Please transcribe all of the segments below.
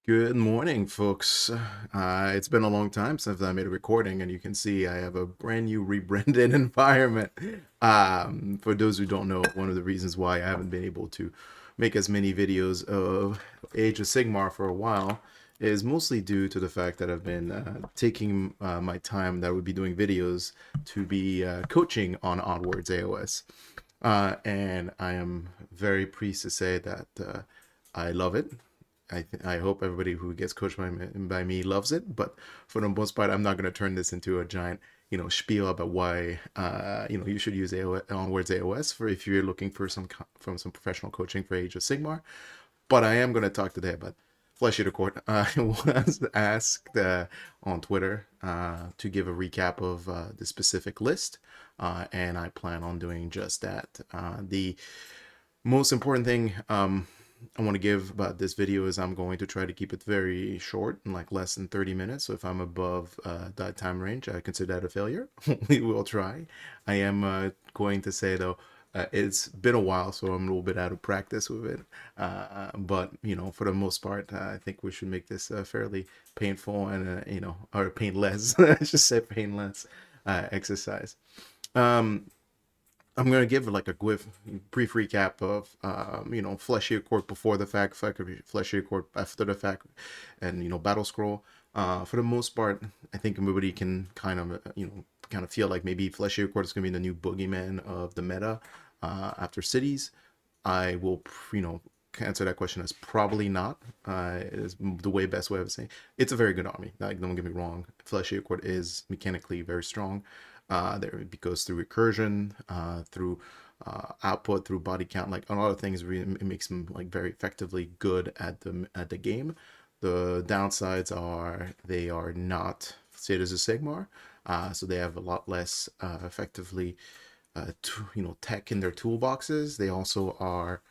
Good morning, folks. It's been a long time since I made a recording, and you can see I have a brand new rebranded environment. For those who don't know, one of the reasons why I haven't been able to make as many videos of Age of Sigmar for a while is mostly due to the fact that I've been taking my time that I would be doing videos to be coaching on Onwards AOS. And I am very pleased to say that I love it. I hope everybody who gets coached by me loves it, but for the most part, I'm not going to turn this into a giant, spiel about why, you should use Onwards AOS for if you're looking for some professional coaching for Age of Sigmar. But I am going to talk today about Flesh Eater Court. I was asked on Twitter to give a recap of the specific list, and I plan on doing just that. The most important thing I want to give about this video is I'm going to try to keep it very short, in like less than 30 minutes. So if I'm above that time range, I consider that a failure. We will try. I am going to say though, it's been a while, so I'm a little bit out of practice with it. But for the most part, I think we should make this fairly painful and or painless. I should say painless exercise. I'm gonna give like a brief recap of Fleshy Court before the fact, Fleshy Court after the fact, and Battle Scroll. For the most part, I think everybody can kind of feel like maybe Fleshy Court is gonna be the new boogeyman of the meta after cities. I will answer that question as probably not. Is the best way of saying it's a very good army. Like, don't get me wrong, Fleshy Court is mechanically very strong. There it goes through recursion, through output, through body count, like a lot of things. It makes them like very effectively good at the game. The downsides are they are not Cities of Sigmar, so they have a lot less effectively, tech in their toolboxes. They also are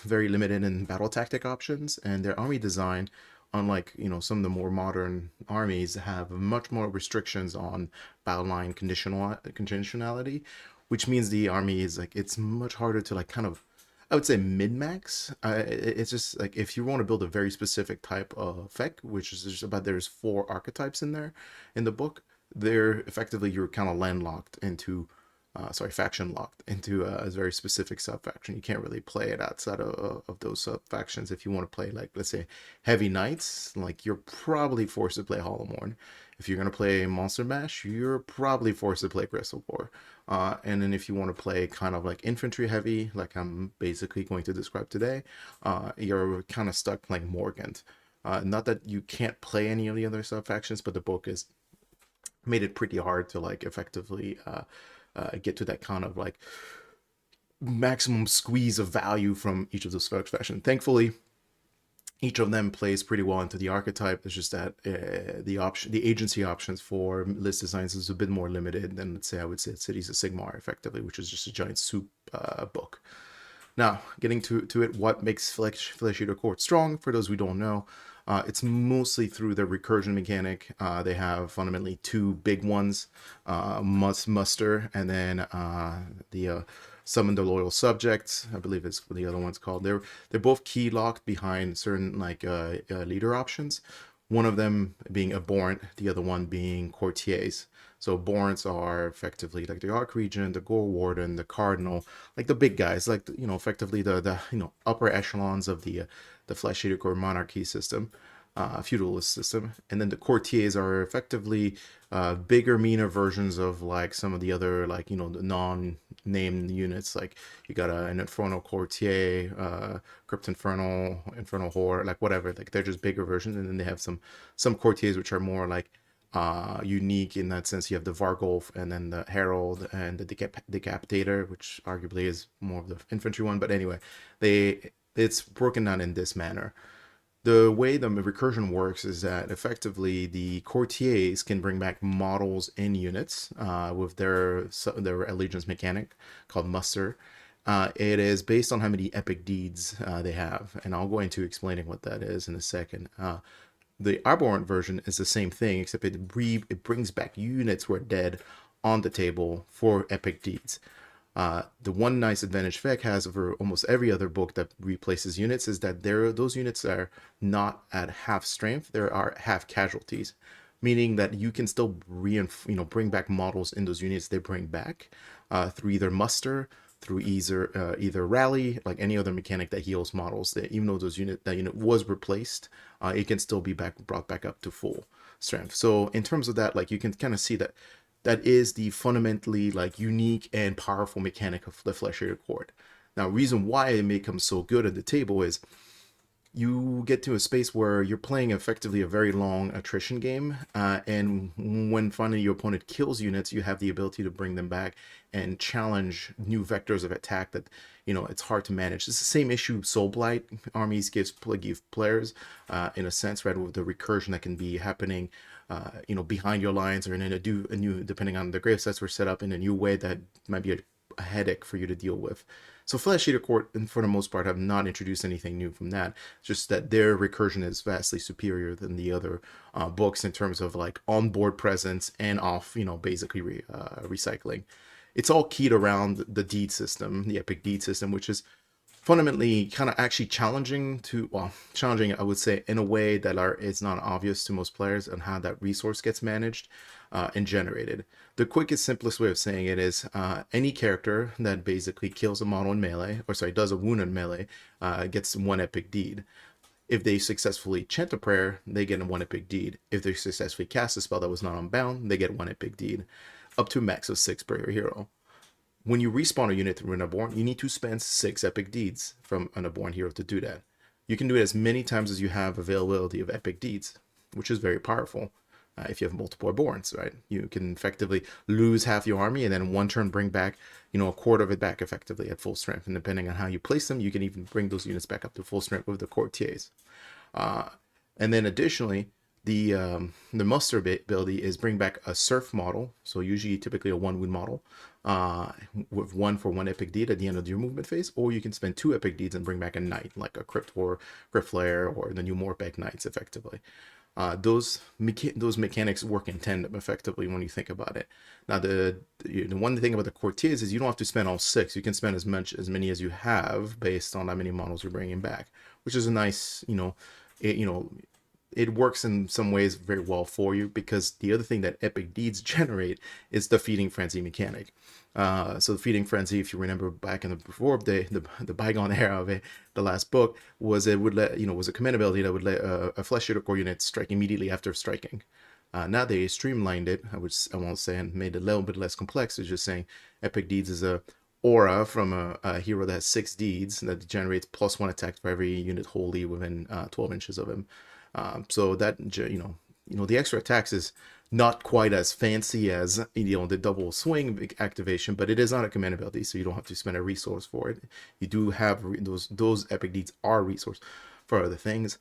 very limited in battle tactic options, and their army design, unlike some of the more modern armies, have much more restrictions on Battleline conditionality, which means the army is like it's much harder to like kind of, I would say, min-max. It's just like if you want to build a very specific type of effect, which is just about, there's 4 archetypes in there in the book. They're effectively, you're kind of landlocked into faction locked into a very specific sub faction. You can't really play it outside of those sub factions. If you want to play, like, let's say, heavy knights, like, you're probably forced to play Hollowmorn. If you're going to play Monster Mash, you're probably forced to play Crystal War. And then if you want to play kind of like infantry heavy, like I'm basically going to describe today, you're kind of stuck playing Morgaunt. Not that you can't play any of the other sub factions, but the book has made it pretty hard to like effectively get to that kind of like maximum squeeze of value from each of those factions. Thankfully, each of them plays pretty well into the archetype. It's just that the agency options for list designs is a bit more limited than, let's say, I would say Cities of Sigmar, effectively, which is just a giant soup book. Now, getting to it, what makes Flesh Eater Court strong? For those who don't know, it's mostly through their recursion mechanic. They have fundamentally 2 big ones, Muster, and then the Summon the Loyal Subjects, I believe is what the other one's called. They're both key locked behind certain like leader options. One of them being Abhorrant, the other one being Courtiers. So Abhorrants are effectively like the Archregent, the Gorewarden, the Cardinal, like the big guys, like effectively the upper echelons of the Flesh Eater Court monarchy system, feudalist system. And then the Courtiers are effectively bigger, meaner versions of like some of the other, like the non-named units. Like you got an Infernal Courtier, Crypt Infernal, Infernal Whore, like whatever. Like they're just bigger versions. And then they have some Courtiers which are more like unique in that sense. You have the Vargolf, and then the Herald, and the Decapitator, which arguably is more of the infantry one. But anyway, it's broken down in this manner. The way the recursion works is that effectively the courtiers can bring back models in units with their allegiance mechanic called muster. It is based on how many epic deeds they have, and I'll go into explaining what that is in a second. The Abhorrent version is the same thing, except it brings back units who are dead on the table for epic deeds. The one nice advantage Feg has over almost every other book that replaces units is that those units are not at half strength; there are half casualties, meaning that you can still bring back models in those units they bring back through either muster, through either rally, like any other mechanic that heals models. That even though that unit was replaced, it can still be brought back up to full strength. So in terms of that, like you can kind of see that is the fundamentally like unique and powerful mechanic of the Flesh-Eater Court. Now, reason why it becomes so good at the table is you get to a space where you're playing effectively a very long attrition game, and when finally your opponent kills units, you have the ability to bring them back and challenge new vectors of attack that it's hard to manage. It's the same issue Soul Blight armies give players, in a sense, right, with the recursion that can be happening behind your lines, or in a new, depending on the grave sets were set up in a new way that might be a headache for you to deal with. So Flesh-Eater Court, for the most part, have not introduced anything new from that. Just that their recursion is vastly superior than the other books in terms of like on-board presence and off, basically recycling. It's all keyed around the deed system, the epic deed system, which is fundamentally kind of actually challenging, I would say, in a way that it's not obvious to most players on how that resource gets managed and generated. The quickest, simplest way of saying it is any character that basically kills a model in melee, does a wound in melee, gets one epic deed. If they successfully chant a prayer, they get one epic deed. If they successfully cast a spell that was not unbound, they get one epic deed, up to a max of 6 per hero. When you respawn a unit through an Abhorrent, you need to spend 6 epic deeds from an Abhorrent hero to do that. You can do it as many times as you have availability of epic deeds, which is very powerful. If you have multiple Abhorrents, right? You can effectively lose half your army and then one turn bring back, a quarter of it back effectively at full strength. And depending on how you place them, you can even bring those units back up to full strength with the courtiers. And then additionally, the muster ability is bring back a surf model, so usually typically a 1 wound model, with 1 for 1 epic deed at the end of your movement phase, or you can spend 2 epic deeds and bring back a knight, like a Cryptguard, Flare, or the new Morbheg Knights effectively. Those mechanics work in tandem effectively when you think about it. Now, the one thing about the courtiers is you don't have to spend all 6. You can spend as many as you have based on how many models you're bringing back, which is a nice, it works in some ways very well for you, because the other thing that epic deeds generate is the feeding frenzy mechanic. So the feeding frenzy, if you remember back in the bygone era of it, the last book was it would let was a command ability that would let a Flesh-Eater Core unit strike immediately after striking. Now they streamlined it, I won't say, and made it a little bit less complex. It's just saying epic deeds is a aura from a hero that has 6 deeds that generates +1 attack for every unit wholly within 12 inches of him. So that the extra attacks is not quite as fancy as the double swing activation, but it is not a command ability, so you don't have to spend a resource for it. You do have those epic deeds are a resource for other things.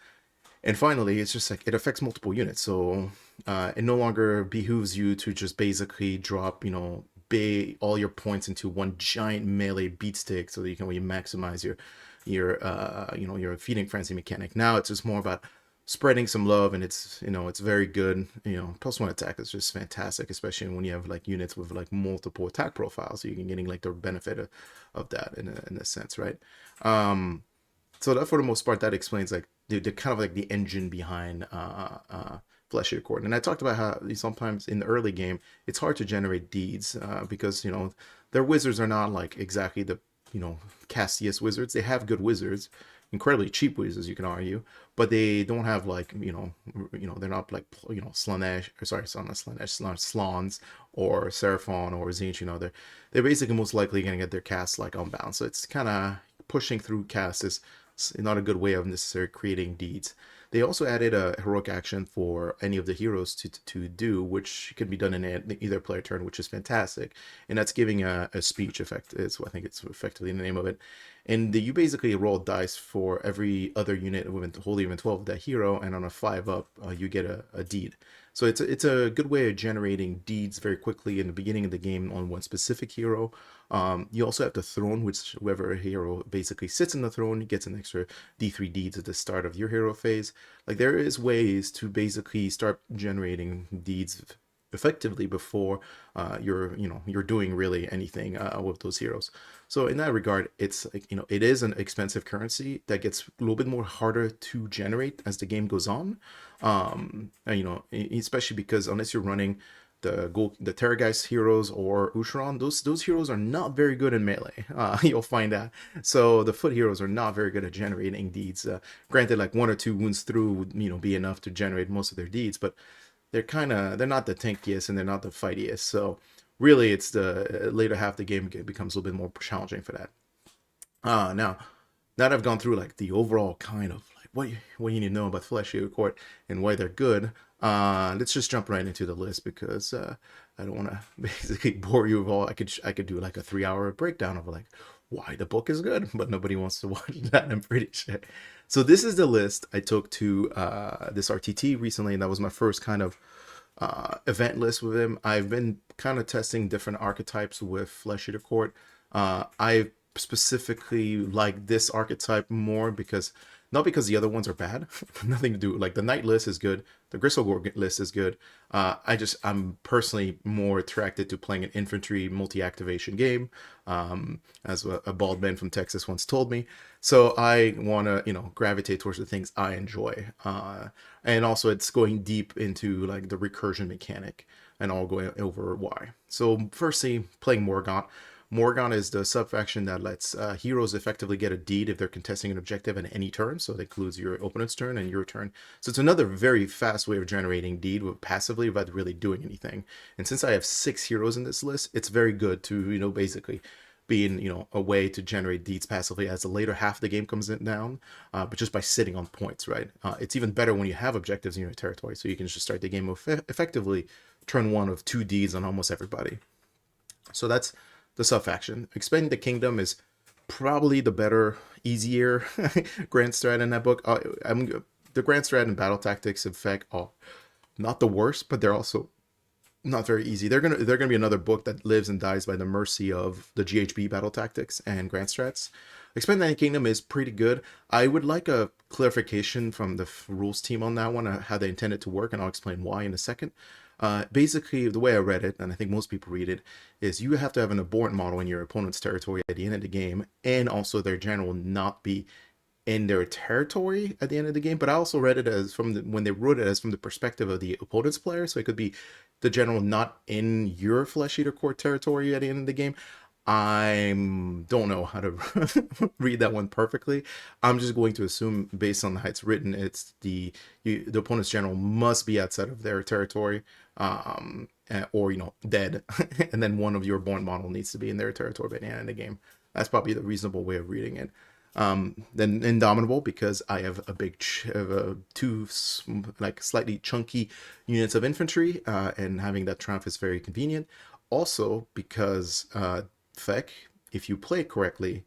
And finally, it's just like it affects multiple units, so it no longer behooves you to just basically drop all your points into one giant melee beat stick so that you can really maximize your feeding frenzy mechanic. Now it's just more about spreading some love, and it's very good. +1 attack is just fantastic, especially when you have like units with like multiple attack profiles, so you can getting like the benefit of that in a sense, right? So that for the most part, that explains like the kind of like the engine behind Flesh-Eater Court. And I talked about how sometimes in the early game it's hard to generate deeds because their wizards are not like exactly the castiest wizards. They have good wizards, incredibly cheap wizards, you can argue, but they don't have like they're not like Slaanesh, or sorry, not Slaanesh, Slans or Seraphon or Zinch. They're basically most likely going to get their casts like unbound. So it's kind of pushing through casts is not a good way of necessarily creating deeds. They also added a heroic action for any of the heroes to do, which can be done in either player turn, which is fantastic. And that's giving a speech effect, is I think it's effectively the name of it. And you basically roll dice for every other unit within wholly within 12 of that hero, and on a 5-up, you get a deed. So it's a good way of generating deeds very quickly in the beginning of the game on one specific hero. You also have the throne, which whoever hero basically sits in the throne gets an extra D3 deeds at the start of your hero phase. Like there is ways to basically start generating deeds effectively before you're doing really anything with those heroes. So in that regard, it's like, it is an expensive currency that gets a little bit more harder to generate as the game goes on. And, especially because unless you're running the Terrorgeist heroes or Ushoran, those heroes are not very good in melee. You'll find that. So the foot heroes are not very good at generating deeds. Granted, like 1 or 2 wounds through would be enough to generate most of their deeds, but they're not the tankiest and they're not the fightiest. So really, it's the later half of the game becomes a little bit more challenging for that. Now that I've gone through like the overall kind of like what you need to know about Flesh Eater Court and why they're good, let's just jump right into the list because I don't want to basically bore you with all. I could do like a 3-hour breakdown of like why the book is good, but nobody wants to watch that, I'm pretty sure. So this is the list I took to this RTT recently, and that was my first kind of event list with him. I've been kind of testing different archetypes with Flesh Eater Court. I specifically like this archetype more because not because the other ones are bad, nothing to do. Like the Knight list is good, the Gristlegore list is good. I'm personally more attracted to playing an infantry multi-activation game, as a bald man from Texas once told me. So I want to, gravitate towards the things I enjoy, and also it's going deep into like the recursion mechanic, and I'll go over why. So firstly, playing Morgaunt. Morgaunt is the subfaction that lets heroes effectively get a deed if they're contesting an objective at any turn. So that includes your opponent's turn and your turn. So it's another very fast way of generating deed passively without really doing anything. And since I have 6 heroes in this list, it's very good to, basically being, a way to generate deeds passively as the later half of the game comes down, but just by sitting on points, right? It's even better when you have objectives in your territory, so you can just start the game with effectively turn 1 of 2 deeds on almost everybody. So that's the subfaction. Expanding the Kingdom is probably the better, easier grand strat in that book. The grand strat and battle tactics, in fact, are not the worst, but they're also not very easy. They're gonna be another book that lives and dies by the mercy of the GHB battle tactics and grand strats. Expanding the Kingdom is pretty good. I would like a clarification from the rules team on that one, how they intend it to work, and I'll explain why in a second. Basically, the way I read it, and I think most people read it, is you have to have an abhorrent model in your opponent's territory at the end of the game, and also their general not be in their territory at the end of the game. But I also read it as when they wrote it as from the perspective of the opponent's player, so it could be the general not in your Flesh Eater Court territory at the end of the game. I don't know how to read that one perfectly. I'm just going to assume, based on how it's written, it's the opponent's general must be outside of their territory, or dead, and then one of your born model needs to be in their territory by the end of the game. That's probably the reasonable way of reading it. Then Indomitable, because I have a big 2 like slightly chunky units of infantry, and having that triumph is very convenient. Also because Feck, if you play it correctly,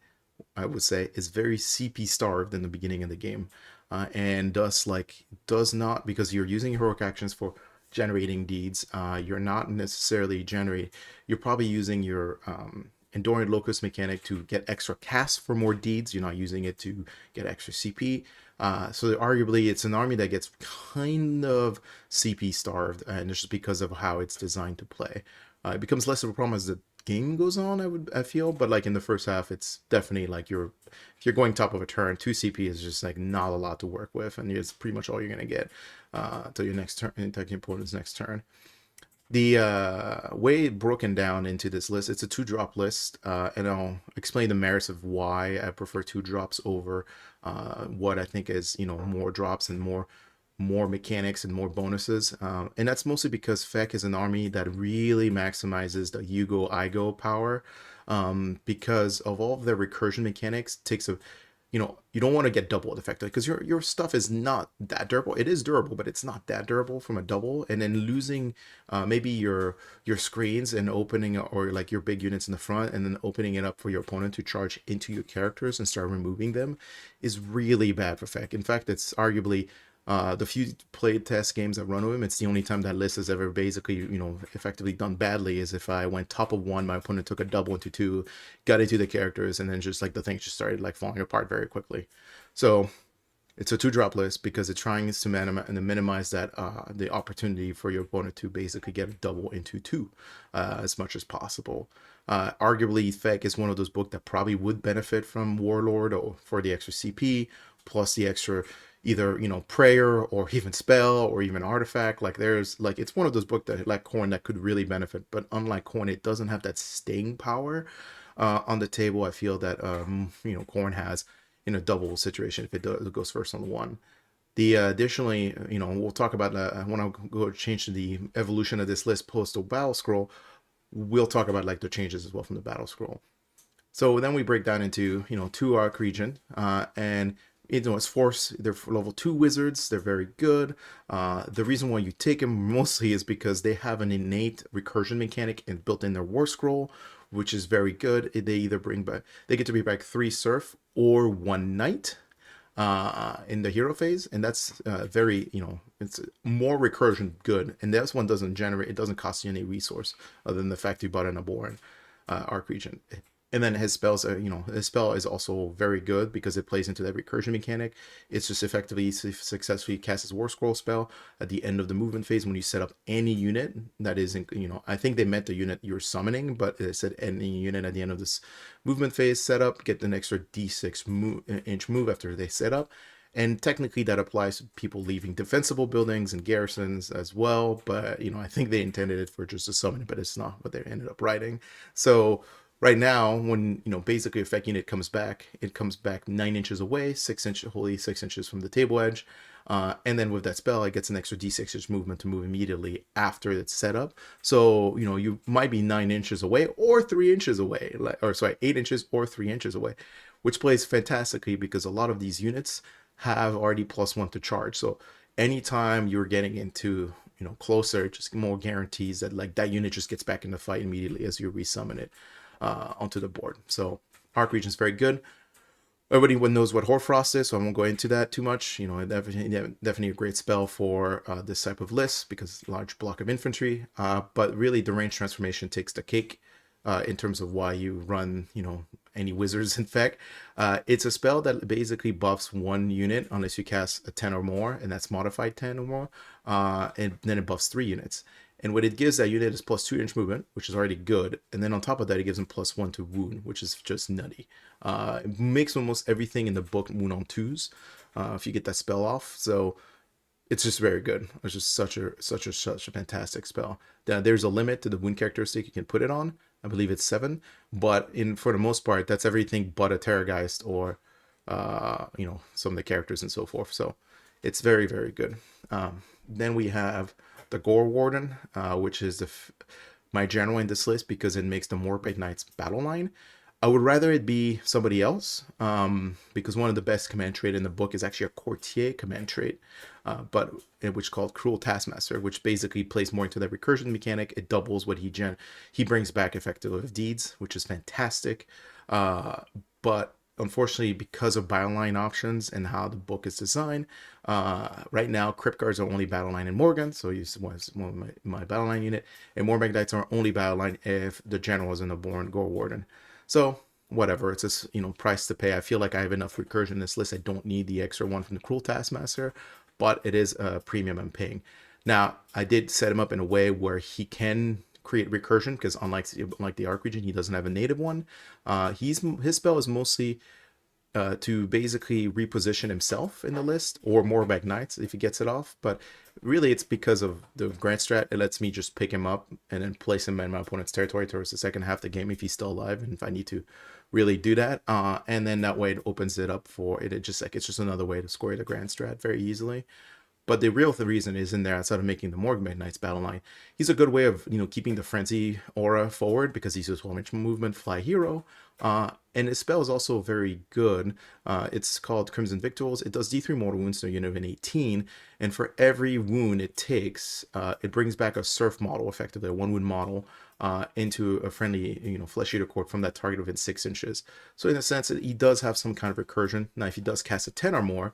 I would say, is very CP starved in the beginning of the game, and does not, because you're using heroic actions for generating deeds. You're not necessarily you're probably using your Endurant Locust mechanic to get extra cast for more deeds. You're not using it to get extra CP. So arguably, it's an army that gets kind of CP starved, and it's just because of how it's designed to play. It becomes less of a problem as the game goes on, I feel, but like in the first half, it's definitely like if you're going top of a turn, 2 CP is just like not a lot to work with, and it's pretty much all you're gonna get till your next turn, until your opponent's next turn. The way broken down into this list, it's a 2-drop list, and I'll explain the merits of why I prefer 2 drops over what I think is more drops and more mechanics and more bonuses, and that's mostly because Feck is an army that really maximizes the you go I go power, because of all of their recursion mechanics. Takes a you don't want to get double effectively, because your stuff is not that durable. It is durable, but it's not that durable from a double, and then losing maybe your screens and opening, or like your big units in the front, and then opening it up for your opponent to charge into your characters and start removing them is really bad for Feck. In fact, it's arguably the few played test games that run with him, it's the only time that list has ever basically, effectively done badly, is if I went top of 1, my opponent took a double into 2, got into the characters, and then just like the thing just started like falling apart very quickly. So It's a 2-drop list because it's trying to minimize that the opportunity for your opponent to basically get a double into 2 as much as possible. Arguably, Fek is one of those books that probably would benefit from Warlord or for the extra CP plus the extra either prayer or even spell or even artifact. Like there's like it's one of those books that like Khorne that could really benefit, but unlike Khorne, it doesn't have that staying power on the table. I feel that Khorne has in a double situation if it goes first on the 1. The additionally, we'll talk about I want to go change to the evolution of this list post the battle scroll. We'll talk about like the changes as well from the battle scroll. So then we break down into 2 Archregent, and it's force. They're level 2 wizards. They're very good. The reason why you take them mostly is because they have an innate recursion mechanic and built in their war scroll, which is very good. They either they get to bring back 3 serf or 1 knight in the hero phase, and that's very it's more recursion good. And this one it doesn't cost you any resource other than the fact you bought an Abhorrent Archregent. And then his spells his spell is also very good because it plays into that recursion mechanic. It's just effectively successfully casts his War Scroll spell at the end of the movement phase when you set up any unit that is I think they meant the unit you're summoning, but it said any unit at the end of this movement phase setup get an extra d6 inch move after they set up. And technically that applies to people leaving defensible buildings and garrisons as well, but I think they intended it for just a summon, but it's not what they ended up writing. So right now, when basically effect unit comes back, it comes back 9 inches away, 6 inches from the table edge, and then with that spell, it gets an extra d6 inch movement to move immediately after it's set up. So you might be 9 inches away or 3 inches away, 8 inches or 3 inches away, which plays fantastically because a lot of these units have already +1 to charge. So anytime you're getting into closer, just more guarantees that like that unit just gets back in the fight immediately as you resummon it onto the board. So Archregent is very good. Everybody knows what Hoarfrost is, so I won't go into that too much. Definitely a great spell for this type of list because large block of infantry. But really, Deranged transformation takes the cake in terms of why you run any wizards. In fact, it's a spell that basically buffs 1 unit unless you cast a 10 or more, and that's modified 10 or more, and then it buffs 3 units. And what it gives that unit is +2 inch movement, which is already good. And then on top of that, it gives them +1 to wound, which is just nutty. It makes almost everything in the book wound on 2s if you get that spell off. So it's just very good. It's just such a fantastic spell. Now, there's a limit to the wound characteristic you can put it on. I believe it's 7, but for the most part, that's everything but a Terrorgeist or some of the characters and so forth. So it's very, very good. Then we have the Gorewarden, which is my general in this list because it makes the Morbheg Knights Battleline. I would rather it be somebody else because one of the best command trait in the book is actually a courtier command trait, but which is called Cruel Taskmaster, which basically plays more into that recursion mechanic. It doubles what he brings back effective of deeds, which is fantastic. But unfortunately, because of Battleline options and how the book is designed, right now Cryptguards are only Battleline in Morgaunt, so he's one of my Battleline unit, and Morbheg Knights are only Battleline if the general is an Abhorrant Gorewarden. So whatever, it's just price to pay. I feel like I have enough recursion in this list. I don't need the extra one from the Cruel Taskmaster, but it is a premium I'm paying. Now, I did set him up in a way where he can create recursion because unlike the Archregent, he doesn't have a native one. His spell is mostly to basically reposition himself in the list or Morbheg Knights if he gets it off, but really it's because of the Grant strat. It lets me just pick him up and then place him in my opponent's territory towards the second half of the game if he's still alive and if I need to really do that, and then that way it opens it up for it. It's just another way to score the Grant strat very easily. But the real reason is in there outside of making the Morbheg Knights Battleline. He's a good way of keeping the frenzy aura forward because he's a 12-inch movement fly hero. And his spell is also very good. It's called Crimson Victuals. It does D3 mortal wounds to a unit of an 18, and for every wound it takes, it brings back a surf model, effectively a 1-wound model, into a friendly flesh eater court from that target within 6 inches. So in a sense, he does have some kind of recursion. Now, if he does cast a 10 or more,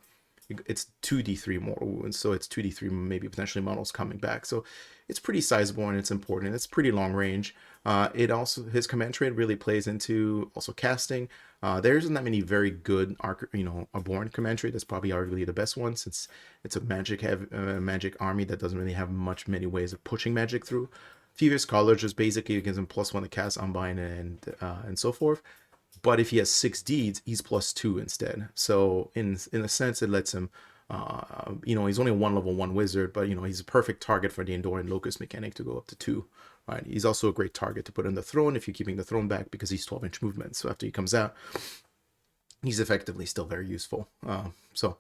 it's 2d3 mortal wounds, so it's 2d3 maybe potentially models coming back. So it's pretty sizable and it's important. It's pretty long range. It also, his command trait really plays into also casting. There isn't that many very good Abhorrent command trait. That's probably arguably the best one, since it's a magic army that doesn't really have many ways of pushing magic through. Feverish Scholar just basically gives him +1 to cast, unbind, and so forth. But if he has 6 deeds, he's +2 instead. So in a sense, it lets him, he's only a 1 level 1 wizard, but he's a perfect target for the Enduring Locust mechanic to go up to 2. Right? He's also a great target to put on the throne if you're keeping the throne back, because he's 12-inch movement. So after he comes out, he's effectively still very useful. So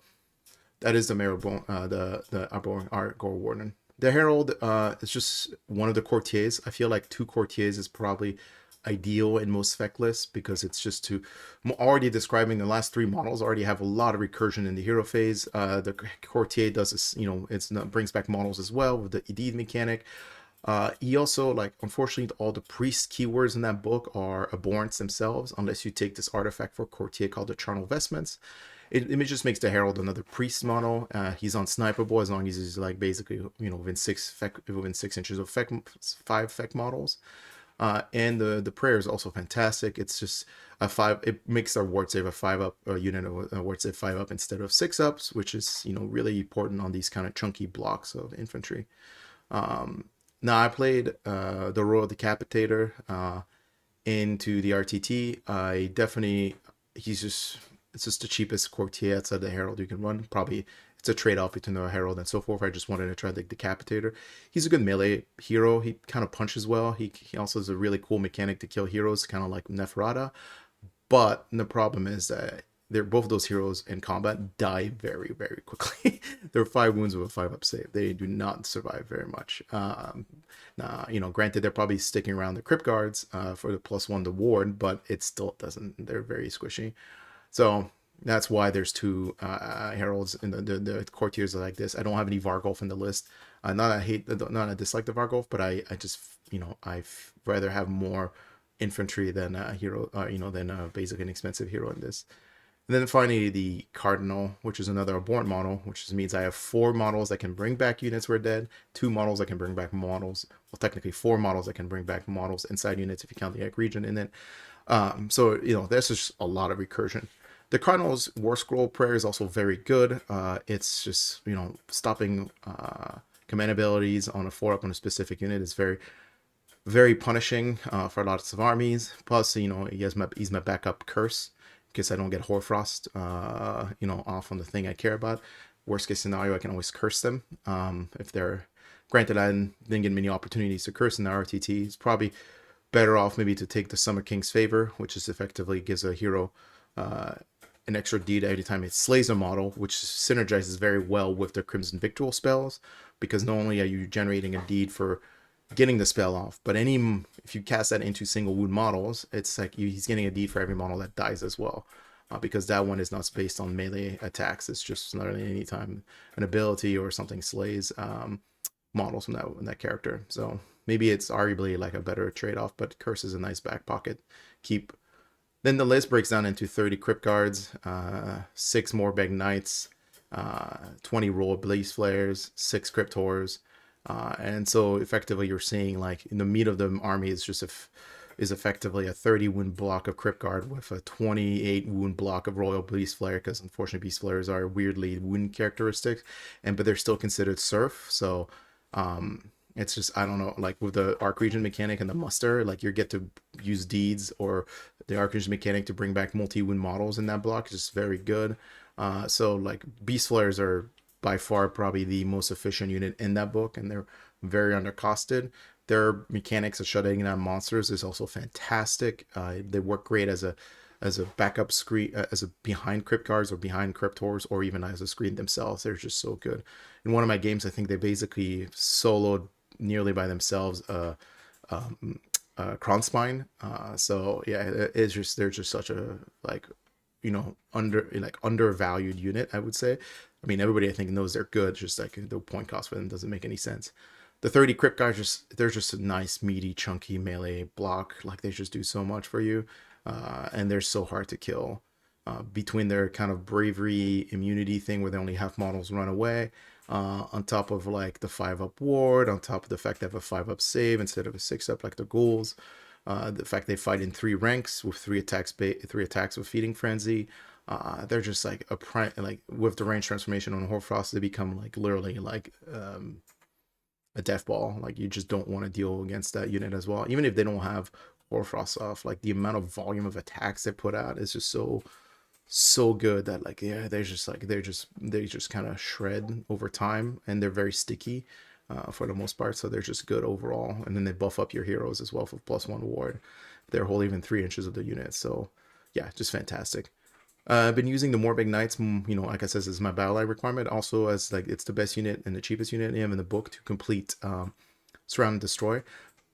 that is the the Abhorrant Gorewarden. The Herald is just one of the courtiers. I feel like 2 courtiers is probably ideal in most spec lists, because it's just already describing the last 3 models already have a lot of recursion in the hero phase. The courtier does this, brings back models as well with the deed mechanic. He also, unfortunately, all the priest keywords in that book are abhorrents themselves, unless you take this artifact for courtier called the Charnel Vestments. It just makes the Herald another priest model. He's unsniperable as long as he's basically within 6 inches of 5 effect models. And the prayer is also fantastic. It's just a 5. It makes our ward save a 5-up unit, a ward save 5-up instead of 6-ups, which is really important on these kind of chunky blocks of infantry. Now I played the Royal Decapitator into the RTT. It's just the cheapest courtier outside the Herald you can run. Probably it's a trade-off between the Herald and so forth. I just wanted to try the Decapitator. He's a good melee hero. He kind of punches well. He also has a really cool mechanic to kill heroes, kind of like Neferata. But the problem is that both of those heroes in combat die very, very quickly. They're 5 wounds with a 5-up save. They do not survive very much. Granted, they're probably sticking around the Cryptguards for the +1 to ward, but it still doesn't. They're very squishy. So that's why there's 2 heralds in the courtiers like this. I don't have any Vargolf in the list. Not I dislike the Vargolf, but I just I'd rather have more infantry than a hero, than a basic inexpensive hero in this. And then finally the Cardinal, which is another abhorrent model, which means I have 4 models that can bring back units who are dead, 2 models that can bring back models. Well, technically 4 models that can bring back models inside units if you count the Archregent in it. So there's just a lot of recursion. The Cardinal's War Scroll prayer is also very good. It's just stopping command abilities on a 4-up on a specific unit is very, very punishing for lots of armies. Plus, he's my backup curse in case I don't get Hoarfrost off on the thing I care about. Worst case scenario, I can always curse them. If they're granted, I didn't get many opportunities to curse in the RTT. It's probably better off maybe to take the Summer King's Favor, which is effectively gives a hero an extra deed every time it slays a model, which synergizes very well with the Crimson Victual spells, because not only are you generating a deed for getting the spell off, but if you cast that into single wound models, it's like he's getting a deed for every model that dies as well, because that one is not based on melee attacks. It's just literally any time an ability or something slays models from that character. So maybe it's arguably like a better trade-off, but Curse is a nice back pocket keep. Then the list breaks down into 30 Cryptguards, 6 Morbheg Knights, 20 Royal Beastflayers, 6 Cryptors, and so effectively you're seeing in the meat of the army is effectively a 30 wound block of Cryptguard with a 28 wound block of Royal Beastflayer, because unfortunately Beastflayers are weirdly wound characteristics, but they're still considered surf. So it's just, I don't know, with the Archregent mechanic and the muster, you get to use deeds or the Archregent mechanic to bring back multi-wound models in that block is just very good. So Beastflayers are by far probably the most efficient unit in that book, and they're very undercosted. Their mechanics of shutting down monsters is also fantastic. They work great as a backup screen, as a behind Cryptguards or behind Cryptors, or even as a screen themselves. They're just so good. In one of my games, I think they basically soloed nearly by themselves Kronspine. So yeah, they're just such a undervalued unit, I would say. I mean, everybody I think knows they're good, just the point cost for them doesn't make any sense. The 30 Cryptguards they're just a nice meaty chunky melee block. They just do so much for you, and they're so hard to kill. between their kind of bravery immunity thing where they only have models run away, on top of like the 5-up ward, on top of the fact they have a 5-up save instead of a 6-up like the ghouls, the fact they fight in 3 ranks with 3 attacks with Feeding Frenzy. They're just like like with the range transformation on Hoarfrost, they become like literally like a death ball. Like you just don't want to deal against that unit as well, even if they don't have Hoarfrost off. Like the amount of volume of attacks they put out is just so good that like they just kind of shred over time, and they're very sticky for the most part, so they're just good overall. And then they buff up your heroes as well for +1 ward. They're whole even 3 inches of the unit, so yeah, just fantastic. I've been using the Morbheg Knights, like I said, is my Battleline requirement, also as like it's the best unit and the cheapest unit in the book to complete Surround and Destroy.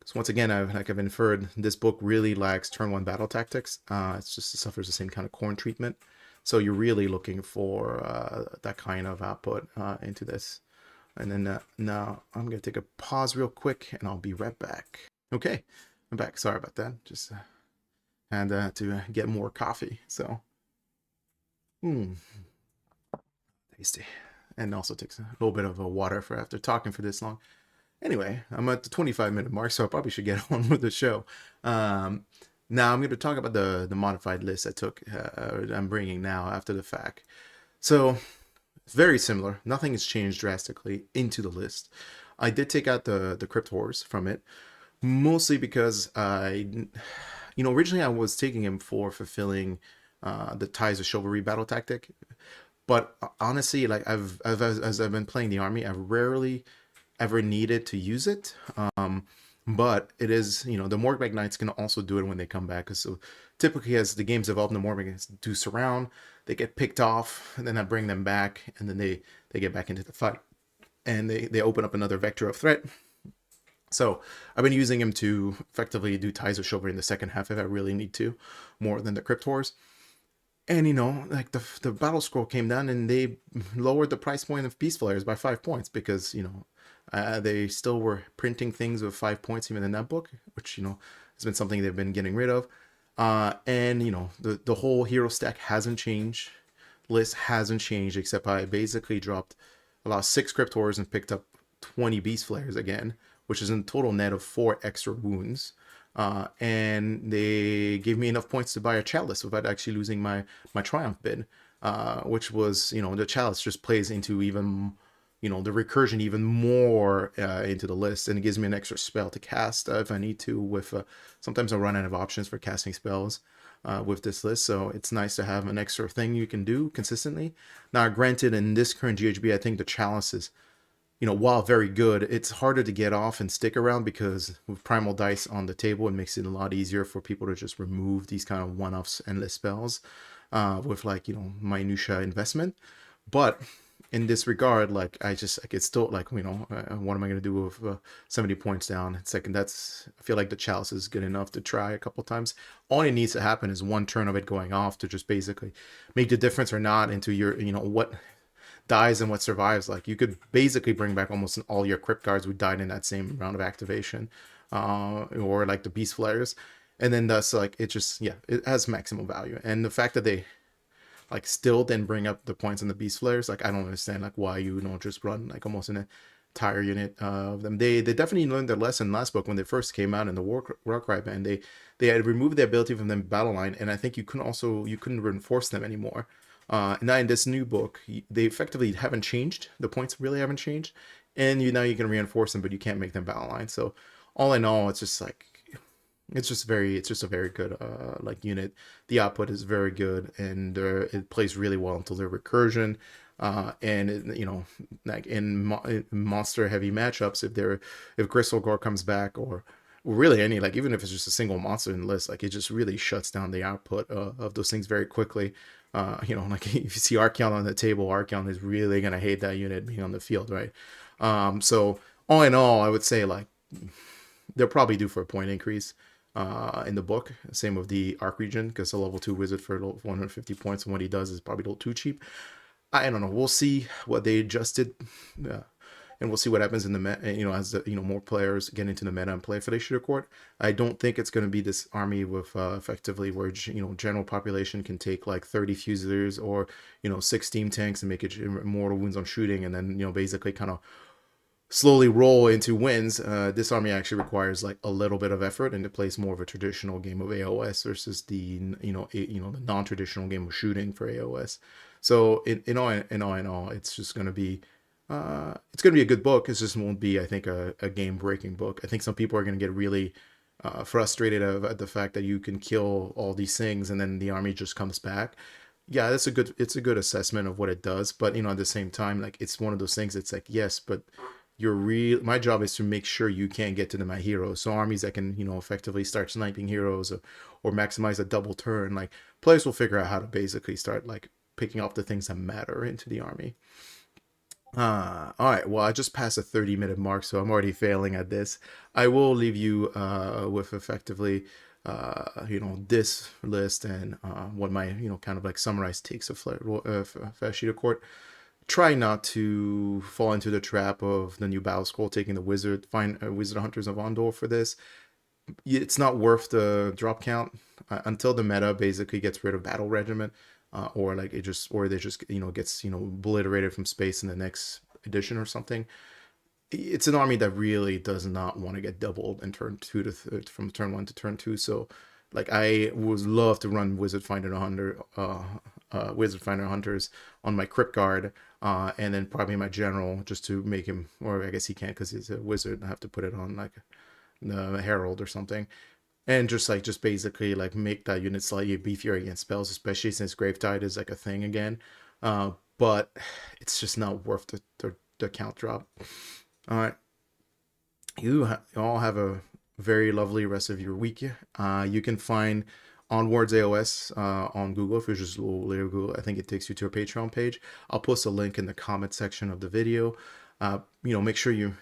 So once again, I've inferred, this book really lacks turn 1 battle tactics. It suffers the same kind of corn treatment. So you're really looking for that kind of output into this. And then now I'm going to take a pause real quick and I'll be right back. Okay, I'm back. Sorry about that. Just had to get more coffee. So, tasty. And also takes a little bit of water for after talking for this long. Anyway, I'm at the 25-minute mark, so I probably should get on with the show. Now I'm going to talk about the modified list I took, I'm bringing now after the fact. So it's very similar. Nothing has changed drastically into the list. I did take out the Crypt Horrors from it, mostly because originally I was taking him for fulfilling the Ties of Chivalry battle tactic. But honestly, like as I've been playing the army, I've rarely ever needed to use it. But it is, the Morbheg Knights can also do it when they come back. So typically as the games evolve, the Morbheg Knights do surround, they get picked off, and then I bring them back, and then they get back into the fight. And they open up another vector of threat. So I've been using him to effectively do Ties of Chivalry in the second half if I really need to, more than the Crypt Horrors. And, like the battle scroll came down and they lowered the price point of Beastflayers by 5 points because, they still were printing things with 5 points even in that book, which, has been something they've been getting rid of. And, the whole hero stack hasn't changed. List hasn't changed, except I basically lost 6 Crypt Horrors and picked up 20 Beastflayers again, which is a total net of 4 extra wounds. And they gave me enough points to buy a Chalice without actually losing my Triumph bid, which was, the Chalice just plays into even, the recursion even more into the list, and it gives me an extra spell to cast if I need to. With sometimes I run out of options for casting spells with this list, so it's nice to have an extra thing you can do consistently. Now, granted, in this current GHB, I think the Chalice is, while very good, it's harder to get off and stick around because with Primal dice on the table, it makes it a lot easier for people to just remove these kind of one-offs endless spells with like, minutia investment. But in this regard, like it's still like, what am I going to do with 70 points down? It's like, I feel like the Chalice is good enough to try a couple times. All it needs to happen is one turn of it going off to just basically make the difference or not into your, what dies and what survives. Like you could basically bring back almost all your Cryptguards who died in that same round of activation, or like the Beastflayers, and then thus like it has maximum value. And the fact that they like still then bring up the points in the Beastflayers, like I don't understand like why you don't just run like almost an entire unit of them. They definitely learned their lesson last book when they first came out in the Warcry ban. They had removed the ability from them Battleline, and I think you couldn't reinforce them anymore. Now in this new book, they effectively haven't changed. The points really haven't changed, and now you can reinforce them, but you can't make them Battleline. So all in all, it's just a very good like unit. The output is very good, and it plays really well until their recursion. And it, like in monster heavy matchups, if Gristlegore comes back, or really any, like even if it's just a single monster in the list, like it just really shuts down the output of those things very quickly. Like if you see Archeon on the table, Archeon is really gonna hate that unit being on the field, right? So all in all, I would say like they're probably due for a point increase in the book. Same with the Archregent, because a level 2 wizard for 150 points, and what he does is probably a little too cheap. I don't know. We'll see what they adjusted and we'll see what happens in the meta, as the, more players get into the meta and play Fellatious Court. I don't think it's going to be this army with effectively where general population can take like 30 Fusiliers or 6 Steam Tanks and make it mortal wounds on shooting, and then basically kind of slowly roll into wins. This army actually requires like a little bit of effort, and it plays more of a traditional game of AOS versus the the non-traditional game of shooting for AOS. So in all, it's just going to be a good book. It just won't be, I think, a game-breaking book. I think some people are going to get really frustrated at the fact that you can kill all these things and then the army just comes back. Yeah, it's a good assessment of what it does, but at the same time, like, it's one of those things. It's like, yes, but my job is to make sure you can't get to my heroes. So armies that can effectively start sniping heroes, or maximize a double turn, like, players will figure out how to basically start like picking up the things that matter into the army. All right, well, I just passed a 30-minute mark, so I'm already failing at this. I will leave you with effectively this list and what my kind of like summarized takes of Fellatious Court. Try not to fall into the trap of the new battle scroll, taking the wizard hunters of Ondor for this. It's not worth the drop count until the meta basically gets rid of battle regiment, or like they just gets obliterated from space in the next edition or something. It's an army that really does not want to get doubled in turn 2 to from turn 1 to turn 2. So like, I would love to run Wizard Finder Hunters on my Cryptguard, and then probably my general, just to make him, or I guess he can't because he's a wizard. I have to put it on like the Herald or something, and just basically like make that unit slightly beefier against spells, especially since Gravetide is like a thing again. But it's just not worth the count drop. All right, you all have a very lovely rest of your week. You can find Onwards AOS on Google. If you just Google, I think it takes you to a Patreon page. I'll post a link in the comment section of the video. Make sure you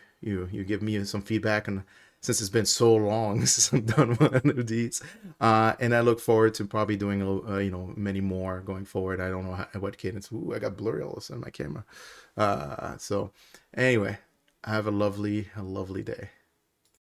give me some feedback, and since it's been so long since I've done one of these, and I look forward to probably doing many more going forward. I don't know what cadence. Ooh, I got blurry all of a sudden on my camera. So anyway, have a lovely day.